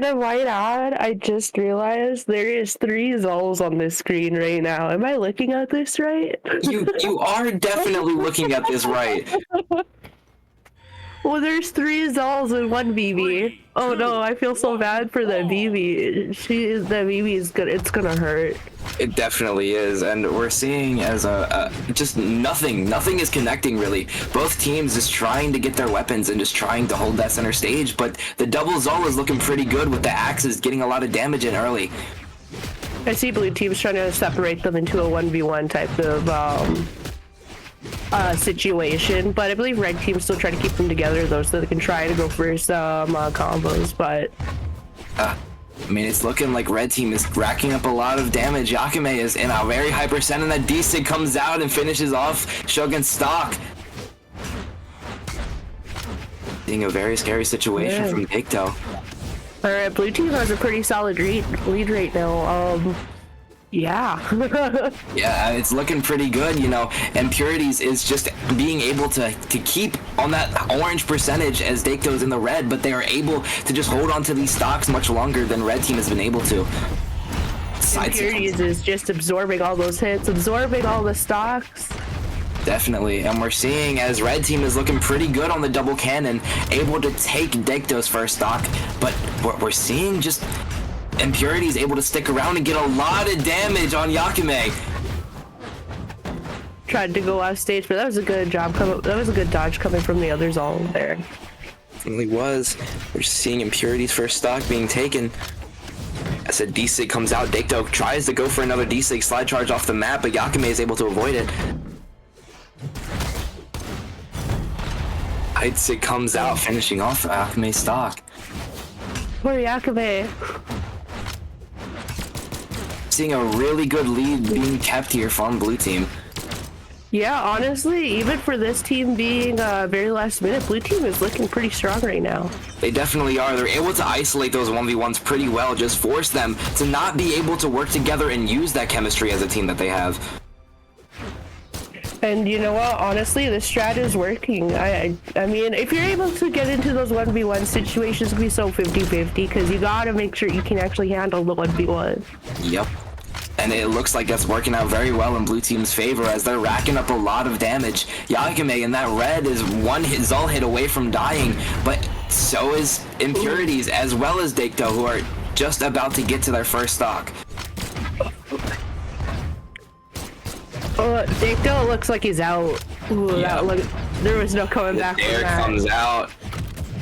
And I might add, I just realized there is 3 Zols on this screen right now. Am I looking at this right? You are definitely looking at this right. Well, there's 3 Zols and 1 BB. Oh no, I feel so bad for the BB. The BB is good. It's gonna hurt. It definitely is, and we're seeing as just nothing is connecting really. Both teams just trying to get their weapons and just trying to hold that center stage, but the double Zol is looking pretty good with the axes getting a lot of damage in early. I see blue teams trying to separate them into a 1v1 type of situation, but I believe red teams still try to keep them together though, so they can try to go for some combos, but I mean, it's looking like red team is racking up a lot of damage. Yaqame is in a very high percent, and that D-Sig comes out and finishes off Shogun's stock. Seeing a very scary situation from Deycto. Alright, blue team has a pretty solid lead right now. Yeah. Yeah, it's looking pretty good, you know. Impurities is just being able to keep on that orange percentage as Deycto's in the red, but they are able to just hold on to these stocks much longer than red team has been able to. Impurities is just absorbing all those hits, absorbing all the stocks. Definitely, and we're seeing as red team is looking pretty good on the double cannon, able to take Deycto's first stock, but we're seeing just Impurities able to stick around and get a lot of damage on Yaqame. Tried to go off stage, but that was a good job. That was a good dodge coming from the others all there. Definitely was. We're seeing Impurities first stock being taken. As a D-Sig comes out, Deycto tries to go for another D-Sig slide charge off the map, but Yaqame is able to avoid it. Deycto comes out, finishing off Yaqame's stock. Poor Yaqame. Seeing a really good lead being kept here from blue team. Yeah, honestly, even for this team being very last minute, blue team is looking pretty strong right now. They definitely are. They're able to isolate those 1v1s pretty well, just force them to not be able to work together and use that chemistry as a team that they have. And you know what? Honestly, this strat is working. I mean, if you're able to get into those 1v1 situations, it can be so 50-50, because you gotta make sure you can actually handle the 1v1. Yep. And it looks like that's working out very well in blue team's favor as they're racking up a lot of damage. Yaqame in that red is one Zol hit away from dying, but so is Impurities as well as Deycto, who are just about to get to their first stock. Deycto looks like he's out. Ooh, yeah. There was no coming back from that. There comes out.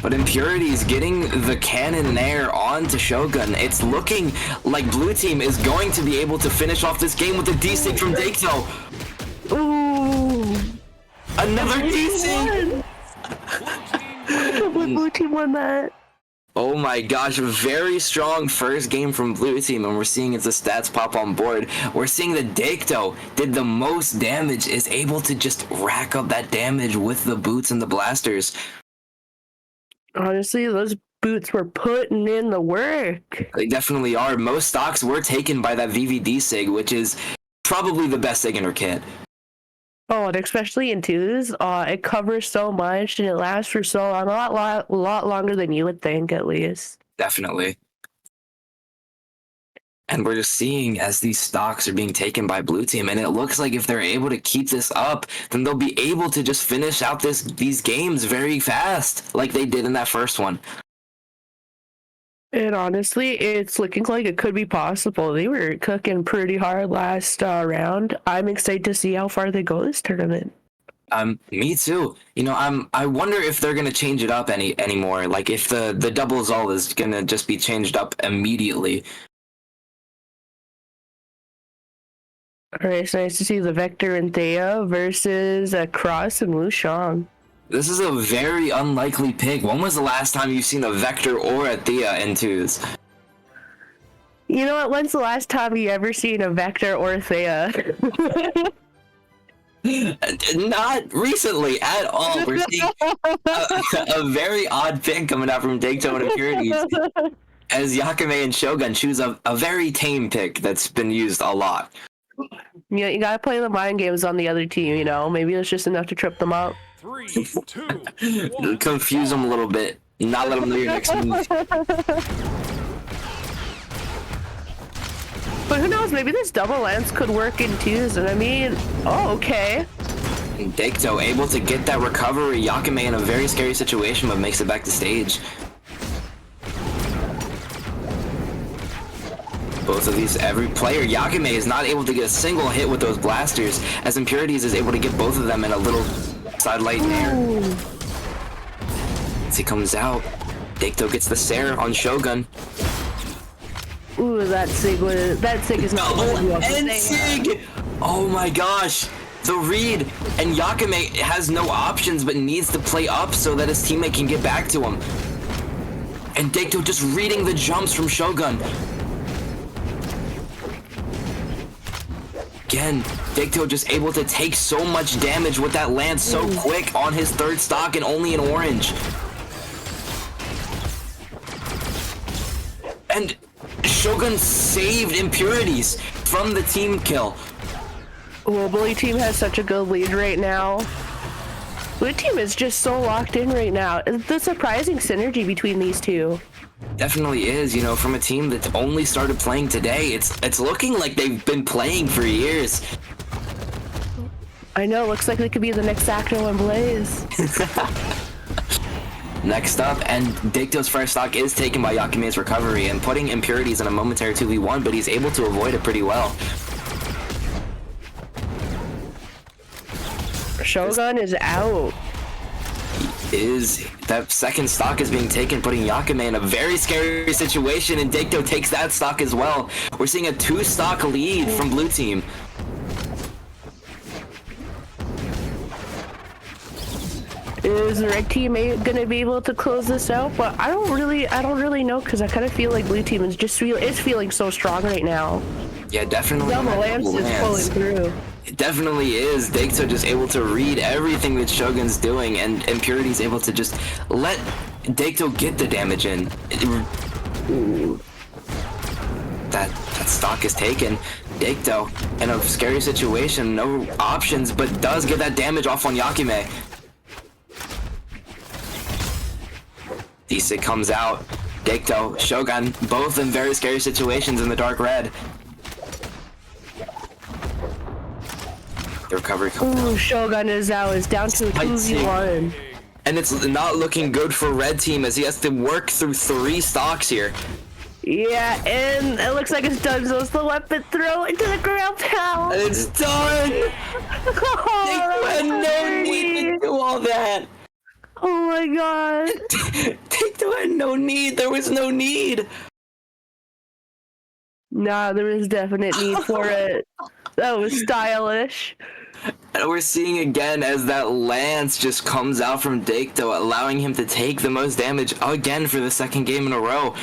But Impurities getting the cannon there onto Shogun. It's looking like blue team is going to be able to finish off this game with a D-Sig from Deycto. Ooh. Another D-Sig! Blue team won that. Oh my gosh, very strong first game from blue team, and we're seeing as the stats pop on board. We're seeing that Deycto did the most damage, is able to just rack up that damage with the boots and the blasters. Honestly, those boots were putting in the work. They definitely are. Most stocks were taken by that VVD SIG, which is probably the best SIG in her kit. Oh, and especially in twos, it covers so much and it lasts for so long, a lot longer than you would think, at least. Definitely. And we're just seeing as these stocks are being taken by blue team, and it looks like if they're able to keep this up, then they'll be able to just finish out these games very fast, like they did in that first one. And honestly, it's looking like it could be possible. They were cooking pretty hard last round. I'm excited to see how far they go this tournament. Me too. You know, I wonder if they're gonna change it up anymore. Like if the double Zol is gonna just be changed up immediately. Alright, it's nice to see the Vector and Thea versus Cross and Wu Shang. This is a very unlikely pick. When was the last time you've seen a Vector or a Thea in twos? You know what? When's the last time you ever seen a Vector or a Thea? Not recently at all. We're seeing a very odd pick coming out from Deycto and Impurities. As Yaqame and Shogun choose a very tame pick that's been used a lot. Yeah, you gotta play the mind games on the other team, you know? Maybe it's just enough to trip them up. 3, 2, 1. Confuse them a little bit. Not let them know your next move. But who knows? Maybe this double lance could work in twos. And I mean, oh, okay. And Deycto able to get that recovery. Yaqame in a very scary situation, but makes it back to stage. Both of these, every player, Yaqame is not able to get a single hit with those blasters, as Impurities is able to get both of them in a little side light in air. As he comes out, Deycto gets the Sarah on Shogun. Ooh, that Sig is not and Sig! Oh my gosh! The read, and Yaqame has no options but needs to play up so that his teammate can get back to him. And Deycto just reading the jumps from Shogun. Again, Deycto just able to take so much damage with that lance so quick on his third stock and only in orange. And Shogun saved Impurities from the team kill. Well, Blue team has such a good lead right now. Blue team is just so locked in right now. The surprising synergy between these two. Definitely is, you know, from a team that only started playing today. It's looking like they've been playing for years. I know, looks like they could be the next Acto and Blaze. Next up, and Deycto's first stock is taken by Yaqame's recovery and putting Impurities in a momentary 2v1, but he's able to avoid it pretty well. Shogun is out. That second stock is being taken, putting Yaqame in a very scary situation, and Deycto takes that stock as well. We're seeing a 2-stock lead from Blue team. Is the red team gonna be able to close this out? But I don't really know, because I kind of feel like Blue team is feeling so strong right now. Yeah, definitely. Double lance is pulling through. It definitely is. Deycto just able to read everything that Shogun's doing, and Impurity's able to just let Deycto get the damage in. That stock is taken. Deycto in a scary situation, no options, but does get that damage off on Yaqame. Deycto comes out. Deycto, Shogun, both in very scary situations in the dark red. The recovery comes out. Shogun is out. Is down to a 2v1. And it's not looking good for red team as he has to work through 3 stocks here. Yeah, and it looks like it's done. So it's the weapon throw into the ground pound. And it's done! Deycto had no need to do all that. Oh my god. Deycto had no need. There was no need. Nah, there is definite need for it. That was stylish. And we're seeing again as that lance just comes out from Deycto, allowing him to take the most damage again for the second game in a row.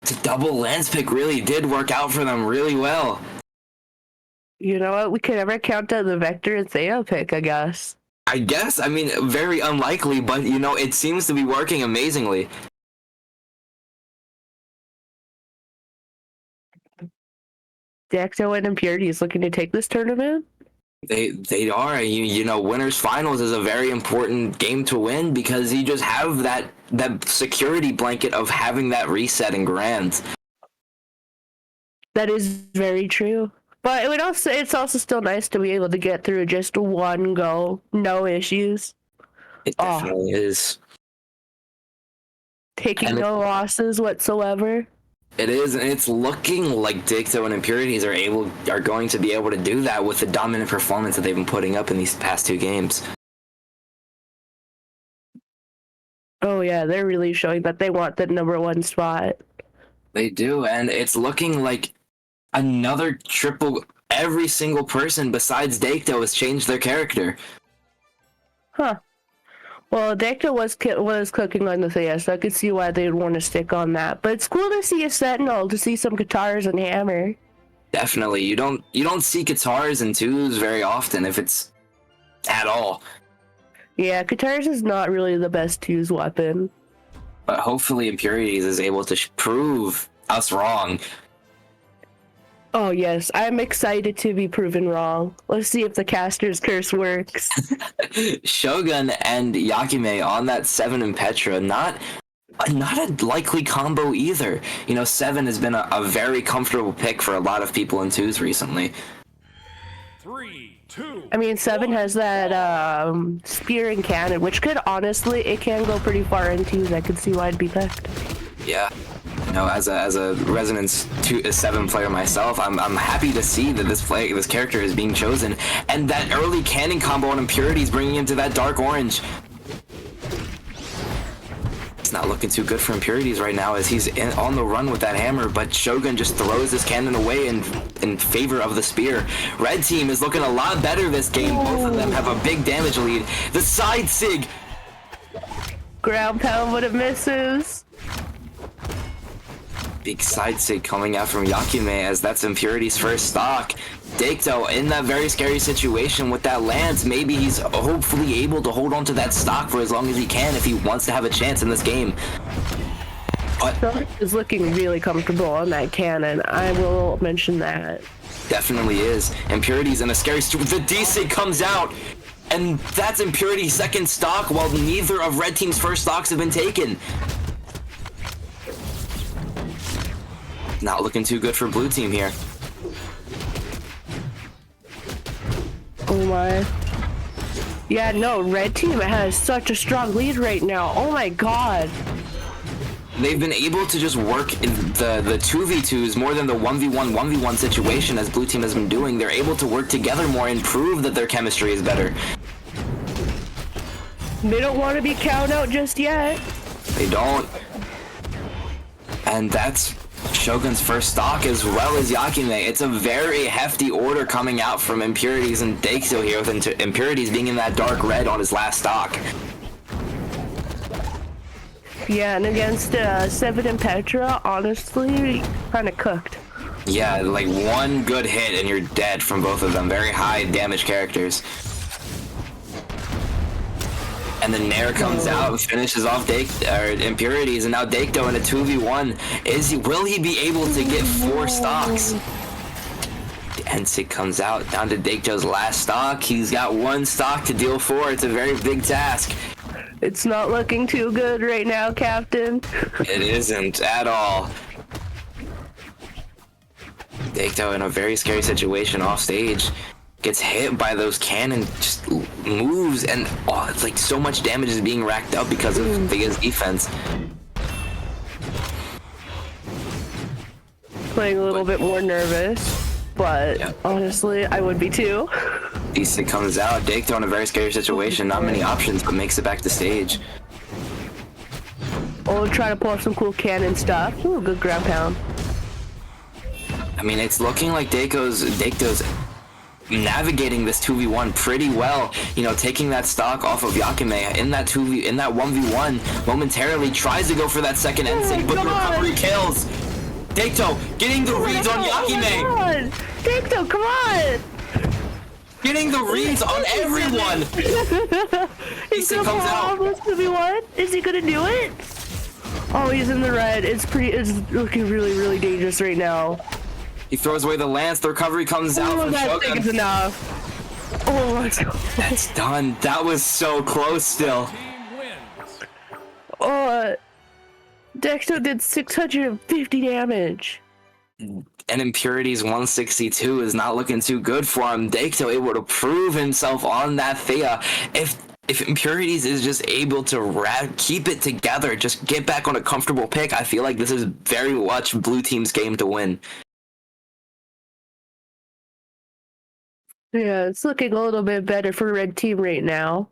The double lance pick really did work out for them really well. You know what? We could never count out the Vector and Thea pick, I guess. I mean, very unlikely, but you know, it seems to be working amazingly. Deycto and Impurities looking to take this tournament? They are. You know, winners finals is a very important game to win because you just have that security blanket of having that reset in grands. That is very true. But it's also still nice to be able to get through just one go, no issues. It definitely is. Taking no losses whatsoever. It is, and it's looking like Deycto and Impurities are going to be able to do that with the dominant performance that they've been putting up in these past 2 games. Oh yeah, they're really showing that they want the #1 spot. They do, and it's looking like another triple. Every single person besides Deycto has changed their character. Huh. Well, Deycto was cooking on the Thea, so I could see why they'd want to stick on that. But it's cool to see a Sentinel, to see some guitars and hammer. Definitely, you don't see guitars and 2s very often, if it's at all. Yeah, guitars is not really the best 2's weapon. But hopefully Impurities is able to prove us wrong. Oh yes, I'm excited to be proven wrong. Let's see if the caster's curse works. Shogun and Yaqame on that 7 in Petra, not Not a likely combo either. You know, 7 has been a very comfortable pick for a lot of people in 2s recently. 3, 2. I mean, 7 has that spear and cannon, which could honestly, it can go pretty far in 2s. I could see why it'd be picked. Yeah. You know, as a Resonance 7 player myself, I'm happy to see that this character is being chosen, and that early cannon combo on Impurities bringing him to that dark orange. It's not looking too good for Impurities right now as he's on the run with that hammer, but Shogun just throws his cannon away in favor of the spear. Red team is looking a lot better this game. Both of them have a big damage lead. The side sig. Ground pound, but it misses. Big side sig coming out from Yaqame as that's Impurities' first stock. Deycto in that very scary situation with that lance. Maybe he's hopefully able to hold on to that stock for as long as he can if he wants to have a chance in this game. But is looking really comfortable on that cannon. I will mention that. Definitely is. Impurities in a scary the D-Sig comes out, and that's Impurities' second stock while neither of Red Team's first stocks have been taken. Not looking too good for Blue Team here. Oh my. Yeah, no, Red Team has such a strong lead right now. Oh my god. They've been able to just work in the 2v2s more than the 1v1, 1v1 situation as Blue Team has been doing. They're able to work together more and prove that their chemistry is better. They don't want to be count out just yet. They don't. And that's Shogun's first stock as well as Yaqame. It's a very hefty order coming out from Impurities and Deycto here, with Impurities being in that dark red on his last stock. Yeah, and against 7 and Petra, honestly, kind of cooked. Yeah, like one good hit and you're dead from both of them. Very high damage characters. And then Nair comes out and finishes off Impurities, and now Deycto in a 2v1. Will he be able to get 4 stocks? The Ensig comes out down to Deycto's last stock. He's got 1 stock to deal 4. It's a very big task. It's not looking too good right now, Captain. It isn't at all. Deycto in a very scary situation off stage. Gets hit by those cannon, just moves, and it's like so much damage is being racked up because of Thea's defense. Playing a little bit more nervous, but yeah, honestly, I would be too. Decent comes out. Deycto in a very scary situation. Not many options, but makes it back to stage. Oh, try to pull off some cool cannon stuff. Ooh, good ground pound. I mean, it's looking like Deycto's navigating this 2v1 pretty well, you know, taking that stock off of Yaqame in that 1v1 momentarily tries to go for that second Ensig, but the recovery kills. Deycto getting the reads on Yaqame. Deycto, come on! Getting the reads on everyone. He's gonna comes out. 2v1. Is he gonna do it? Oh, he's in the red. It's looking really, really dangerous right now. He throws away the lance. The recovery comes out from Shogun. That's enough. Oh my god. That's done. That was so close still. Deycto did 650 damage. And Impurities 162 is not looking too good for him. Deycto able to prove himself on that Thea. If Impurities is just able to keep it together, just get back on a comfortable pick, I feel like this is very much Blue Team's game to win. Yeah, it's looking a little bit better for Red Team right now.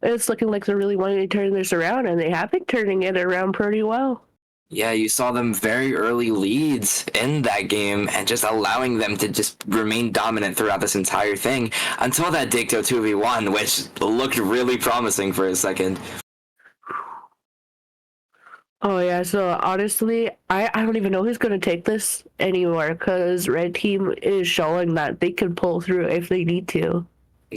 It's looking like they're really wanting to turn this around, and they have been turning it around pretty well. Yeah, you saw them very early leads in that game and just allowing them to just remain dominant throughout this entire thing until that Deycto 2v1, which looked really promising for a second. Oh yeah, so honestly, I don't even know who's going to take this anymore, because Red Team is showing that they can pull through if they need to.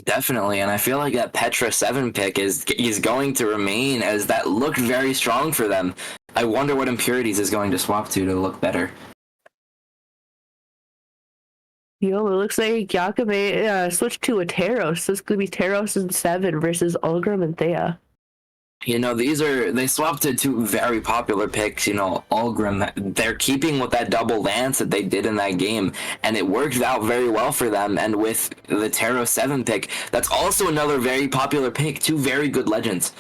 Definitely, and I feel like that Petra 7 pick is going to remain, as that looked very strong for them. I wonder what Impurities is going to swap to look better. Yo, it looks like Yaqame switched to a Taros. So it's going to be Taros and 7 versus Ulgrim and Thea. You know, they swapped to two very popular picks, you know, Ulgrim. They're keeping with that double lance that they did in that game, and it worked out very well for them. And with the Taro 7 pick, that's also another very popular pick, two very good legends.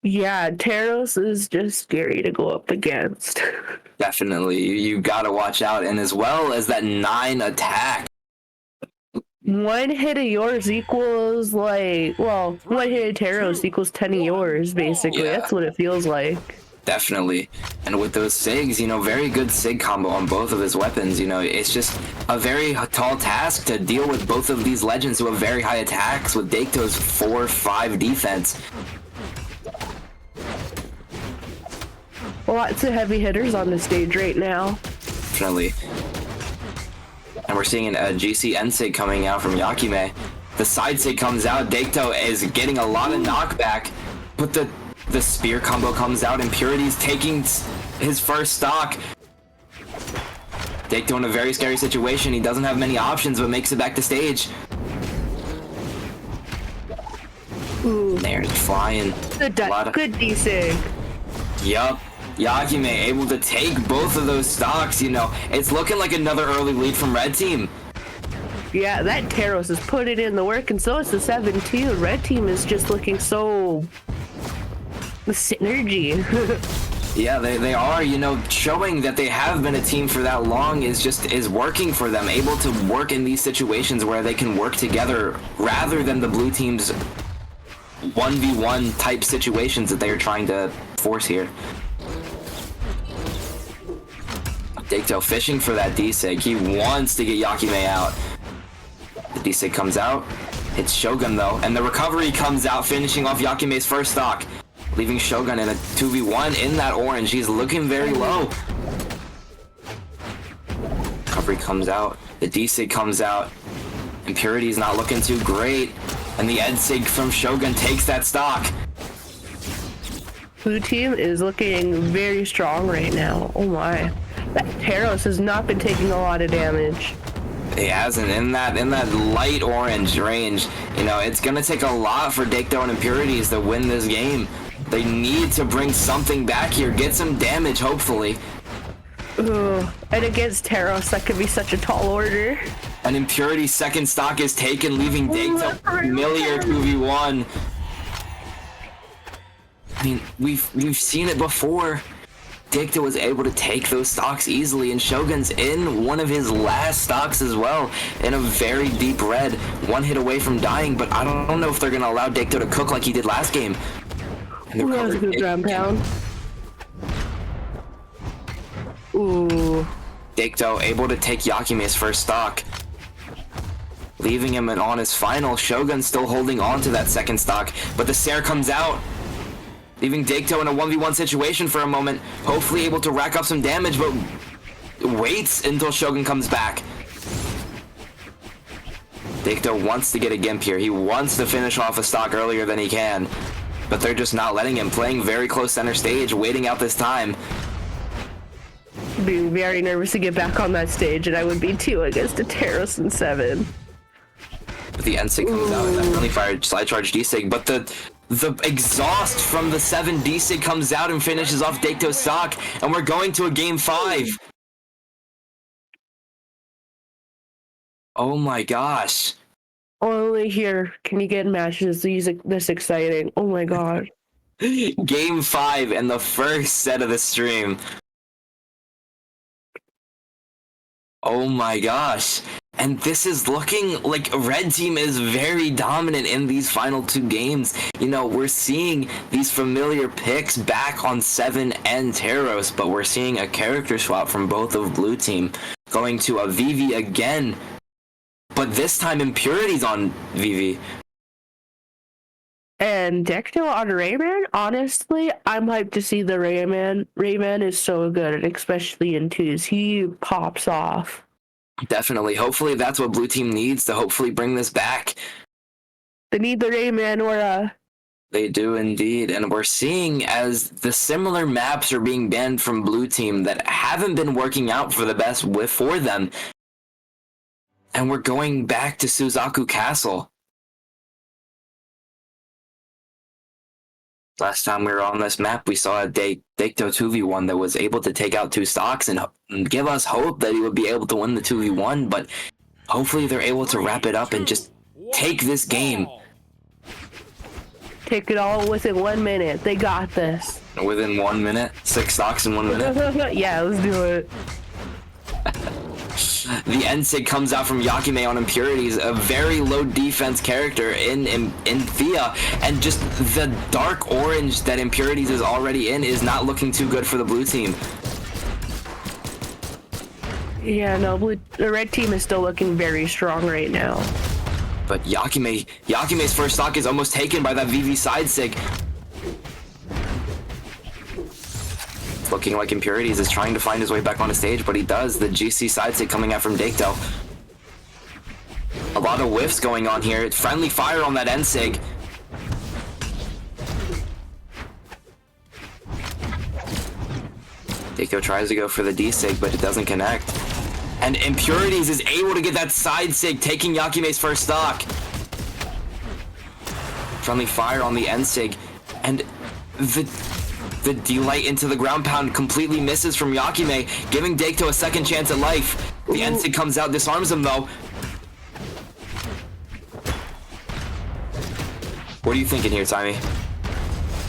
Yeah, Taros is just scary to go up against. Definitely, you gotta watch out. And as well as that 9 attack. One hit of yours equals like, well, one hit of Taros equals 10 of yours, basically. Yeah. That's what it feels like. Definitely. And with those SIGs, you know, very good SIG combo on both of his weapons. You know, it's just a very tall task to deal with both of these legends who have very high attacks with Deycto's 4-5 defense. Lots of heavy hitters on the stage right now. Definitely. And we're seeing a GC end SIG coming out from Yaqame. The side SIG comes out. Deycto is getting a lot of knockback, but the spear combo comes out. Impurities taking his first stock. Deycto in a very scary situation. He doesn't have many options, but makes it back to stage. Ooh. There's flying. Good D-Sig. Yup. Yaqame able to take both of those stocks, you know. It's looking like another early lead from Red Team. Yeah, that Taros is putting in the work, and so is the 7 too. Red Team is just looking so... the synergy. Yeah, they are, you know, showing that they have been a team for that long is working for them, able to work in these situations where they can work together rather than the blue team's 1v1 type situations that they are trying to force here. Deycto fishing for that D-Sig. He wants to get Yaqame out. The D-Sig comes out. It's Shogun though, and the recovery comes out, finishing off Yakime's first stock, leaving Shogun in a 2v1 in that orange. He's looking very low. Recovery comes out. The D-Sig comes out. Impurities not looking too great. And the Ed-Sig from Shogun takes that stock. Blue team is looking very strong right now. Oh my. That Taros has not been taking a lot of damage. He hasn't in that light orange range. You know, it's gonna take a lot for Deycto and Impurities to win this game. They need to bring something back here, get some damage, hopefully. Ooh, and against Taros, that could be such a tall order. And Impurity's second stock is taken, leaving Deycto familiar 2v1. I mean, we've seen it before. Deycto was able to take those stocks easily, and Shogun's in one of his last stocks as well, in a very deep red, one hit away from dying, but I don't know if they're going to allow Deycto to cook like he did last game. And Ooh, that was a good ground pound. Ooh. Deycto able to take Yakime's first stock, leaving him on his final. Shogun still holding on to that second stock, but the Sair comes out, leaving Deycto in a 1v1 situation for a moment, hopefully able to rack up some damage, but waits until Shogun comes back. Deycto wants to get a Gimp here. He wants to finish off a stock earlier than he can, but they're just not letting him. Playing very close center stage, waiting out this time. Being very nervous to get back on that stage, and I would be too against a Taros and 7. But the N-Sig comes out and that friendly fire slide charge D-Sig, but the exhaust from the 7 D-Sig comes out and finishes off Deycto's stock, and we're going to a game 5. Oh my gosh. Only here can you get matches this exciting. Oh my god. Game 5 and the first set of the stream. Oh my gosh. And this is looking like Red Team is very dominant in these final 2 games. You know, we're seeing these familiar picks back on 7 and Taros, but we're seeing a character swap from both of Blue Team, going to a Vivi again, but this time Impurities on Vivi. And Deycto on Rayman, honestly, I'm hyped to see the Rayman. Rayman is so good, especially in 2s. He pops off. Definitely. Hopefully that's what Blue Team needs to hopefully bring this back. They need the Rayman aura. They do indeed. And we're seeing as the similar maps are being banned from Blue Team that haven't been working out for the best for them. And we're going back to Suzaku Castle. Last time we were on this map, we saw a Deycto 2v1 that was able to take out 2 stocks and give us hope that he would be able to win the 2v1, but hopefully they're able to wrap it up and just take this game. Take it all within 1 minute. They got this. Within 1 minute? 6 stocks in 1 minute? Yeah, let's do it. The N-Sig comes out from Yaqame on Impurities, a very low defense character in Thea, and just the dark orange that Impurities is already in is not looking too good for the blue team. Yeah, no, the red team is still looking very strong right now. But Yakime's first stock is almost taken by that VV side sig. Looking like Impurities is trying to find his way back on the stage, but he does. The GC side sig coming out from Deycto. A lot of whiffs going on here. It's friendly fire on that N-Sig. Deycto tries to go for the D-Sig, but it doesn't connect. And Impurities is able to get that side sig, taking Yakime's first stock. Friendly fire on the N-Sig, and the D-Light into the ground pound completely misses from Yaqame, giving Deycto a second chance at life. The N-Sig comes out, disarms him though. What are you thinking here, Timmy?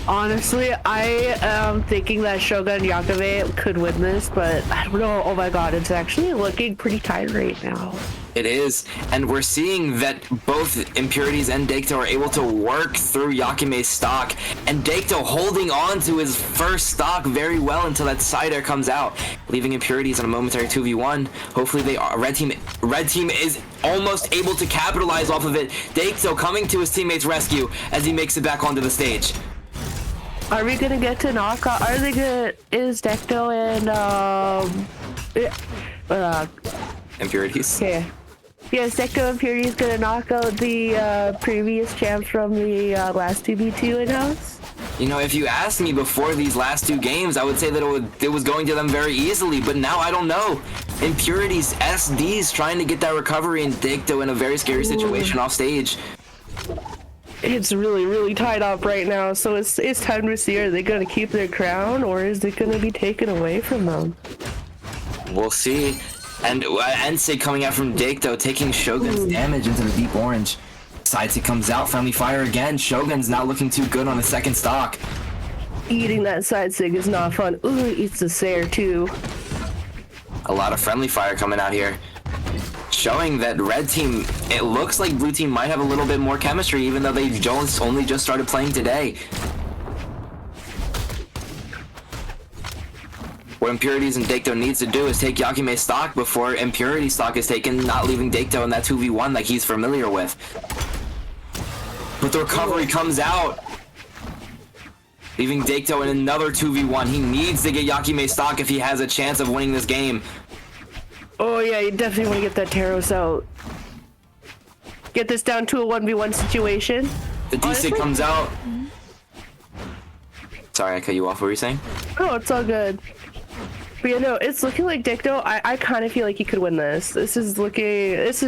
Honestly, I am thinking that Shogun Yaqame could win this, but I don't know. Oh my god, it's actually looking pretty tight right now. It is, and we're seeing that both Impurities and Deycto are able to work through Yakime's stock, and Deycto holding on to his first stock very well until that side air comes out, leaving Impurities on a momentary 2v1. Hopefully they are, red team is almost able to capitalize off of it. Deycto coming to his teammate's rescue as he makes it back onto the stage. Are we gonna get to knockout? Are they good? Is Deycto and Impurities? yeah. Yes, Deycto Impurities gonna knock out the previous champs from the last 2v2 in-house? You know, if you asked me before these last 2 games, I would say that it was going to them very easily, but now I don't know. Impurities, SD's trying to get that recovery, and Deycto in a very scary situation off stage. It's really, really tied up right now, so it's time to see, are they gonna keep their crown, or is it gonna be taken away from them? We'll see. And N-Sig coming out from Deycto, taking Shogun's damage into the deep orange. Side sig comes out, friendly fire again. Shogun's not looking too good on the second stock. Eating that side sig is not fun. Ooh, it eats the Sayer too. A lot of friendly fire coming out here, showing that red team, it looks like blue team might have a little bit more chemistry, even though they only just started playing today. What Impurities and Deycto needs to do is take Yakime's stock before Impurities stock is taken, not leaving Deycto in that 2v1 like he's familiar with. But the recovery comes out, leaving Deycto in another 2v1. He needs to get Yakime's stock if he has a chance of winning this game. Oh yeah, you definitely want to get that Taros out. Get this down to a 1v1 situation. The D-Sig comes out. Sorry, I cut you off. What were you saying? Oh, it's all good. But yeah, no, it's looking like Deycto. I kind of feel like he could win this. This is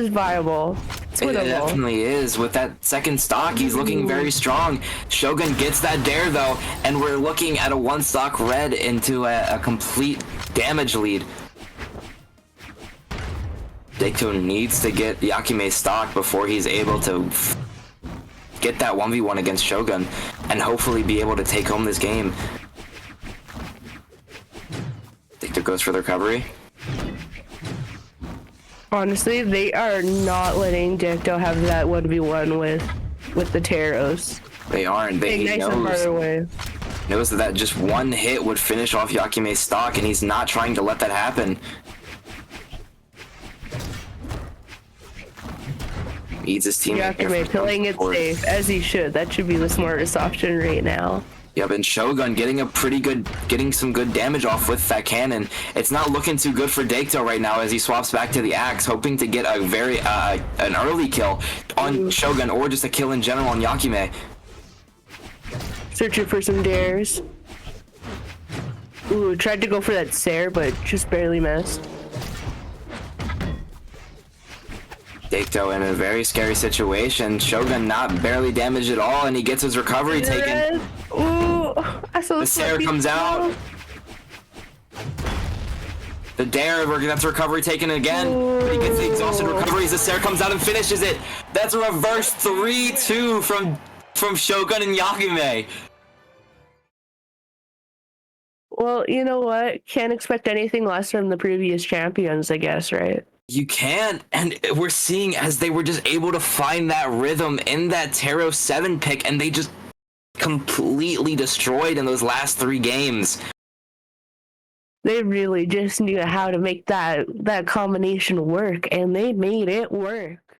viable. It's It winnable. definitely is. With that second stock, he's looking very strong. Shogun gets that dare though, and we're looking at a 1 stock red into a complete damage lead. Deycto needs to get Yakime's stock before he's able to get that 1v1 against Shogun and hopefully be able to take home this game. Deycto goes for the recovery. Honestly, they are not letting Deycto have that 1v1 with the Taros. They aren't. He Nice and far away. knows that just 1 hit would finish off Yakime's stock, and he's not trying to let that happen. Needs his team. Yaqame playing it safe, as he should. That should be the smartest option right now. Yep, and Shogun getting some good damage off with that cannon. It's not looking too good for Deycto right now as he swaps back to the axe, hoping to get a very an early kill on Shogun or just a kill in general on Yaqame. Searching for some dares. Ooh, tried to go for that Sayer, but just barely missed. Deycto in a very scary situation. Shogun not barely damaged at all, and he gets his recovery taken. Ooh, So The Sarah comes out. The Dare, that's a recovery taken again. But he gets the exhausted recoveries. The Sarah comes out and finishes it. That's a reverse 3-2 from Shogun and Yaqame. Well, you know what? Can't expect anything less from the previous champions, I guess, right? You can't, and we're seeing as they were just able to find that rhythm in that Taro 7 pick, and they just completely destroyed in those last 3 games. They really just knew how to make that combination work, and they made it work.